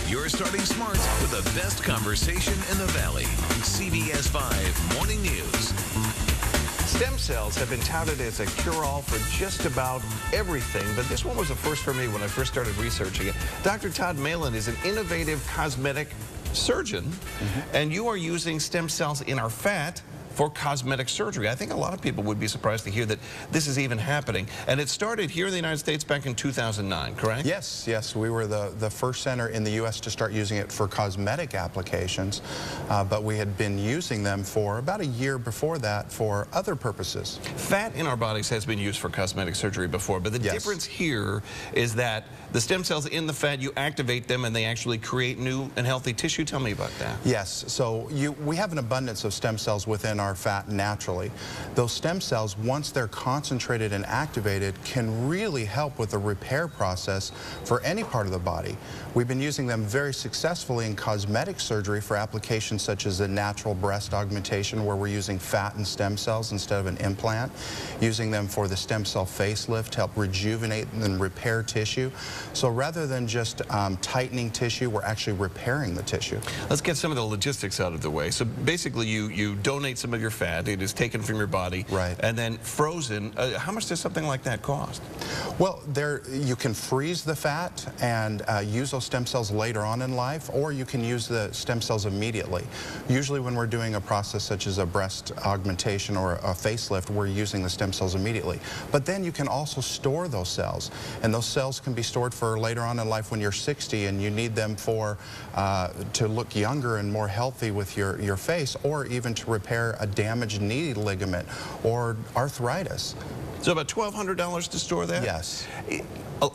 You're starting smart with the best conversation in the Valley on CBS 5 Morning News. Stem cells have been touted as a cure-all for just about everything, but this one was a first for me when I first started researching it. Dr. Todd Malan is an innovative cosmetic surgeon, and you are using stem cells in our fat for cosmetic surgery. I think a lot of people would be surprised to hear that this is even happening. And it started here in the United States back in 2009, correct? Yes. We were the first center in the U.S. to start using it for cosmetic applications, but we had been using them for about a year before that for other purposes. Fat in our bodies has been used for cosmetic surgery before, but the difference here is that the stem cells in the fat, you activate them and they actually create new and healthy tissue. Tell me about that. Yes, so we have an abundance of stem cells within our fat naturally. Those stem cells, once they're concentrated and activated, can really help with the repair process for any part of the body. We've been using them very successfully in cosmetic surgery for applications such as a natural breast augmentation, where we're using fat and stem cells instead of an implant, using them for the stem cell facelift to help rejuvenate and repair tissue. So rather than just tightening tissue, we're actually repairing the tissue. Let's get some of the logistics out of the way. So basically you donate some of your fat, it is taken from your body, right, and then frozen. How much does something like that cost? Well, you can freeze the fat and use those stem cells later on in life, or you can use the stem cells immediately. Usually when we're doing a process such as a breast augmentation or a facelift, we're using the stem cells immediately. But then you can also store those cells, and those cells can be stored for later on in life when you're 60 and you need them for to look younger and more healthy with your face, or even to repair a damaged knee ligament or arthritis. So about $1,200 to store that? Yes.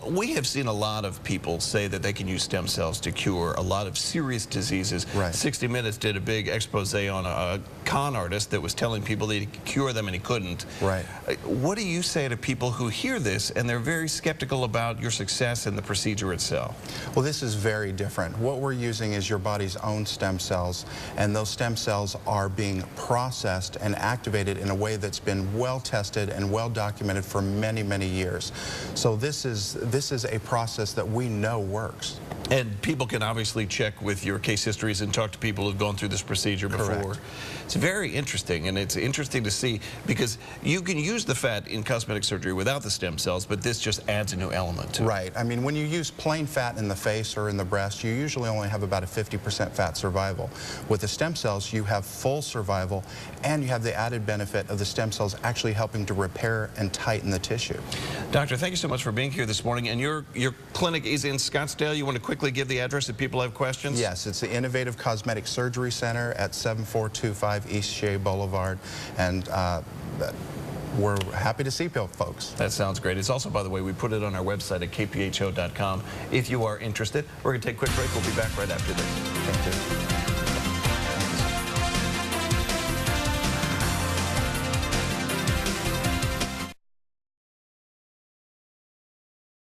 We have seen a lot of people say that they can use stem cells to cure a lot of serious diseases. Right. 60 Minutes did a big expose on a con artist that was telling people that he could cure them and he couldn't. Right. What do you say to people who hear this and they're very skeptical about your success in the procedure itself? Well, this is very different. What we're using is your body's own stem cells, and those stem cells are being processed and activated in a way that's been well tested and well documented for many, many years. So this is a process that we know works. And people can obviously check with your case histories and talk to people who've gone through this procedure before. Correct. It's very interesting, and it's interesting to see because you can use the fat in cosmetic surgery without the stem cells, but this just adds a new element to it. Right. I mean, when you use plain fat in the face or in the breast, you usually only have about a 50% fat survival. With the stem cells, you have full survival, and you have the added benefit of the stem cells actually helping to repair and tighten the tissue. Doctor, thank you so much for being here this morning. And your clinic is in Scottsdale. You want to quickly give the address if people have questions? Yes, it's the Innovative Cosmetic Surgery Center at 7425 East Shea Boulevard, and we're happy to see folks. That sounds great. It's also, by the way, we put it on our website at kpho.com if you are interested. We're going to take a quick break. We'll be back right after this. Thank you.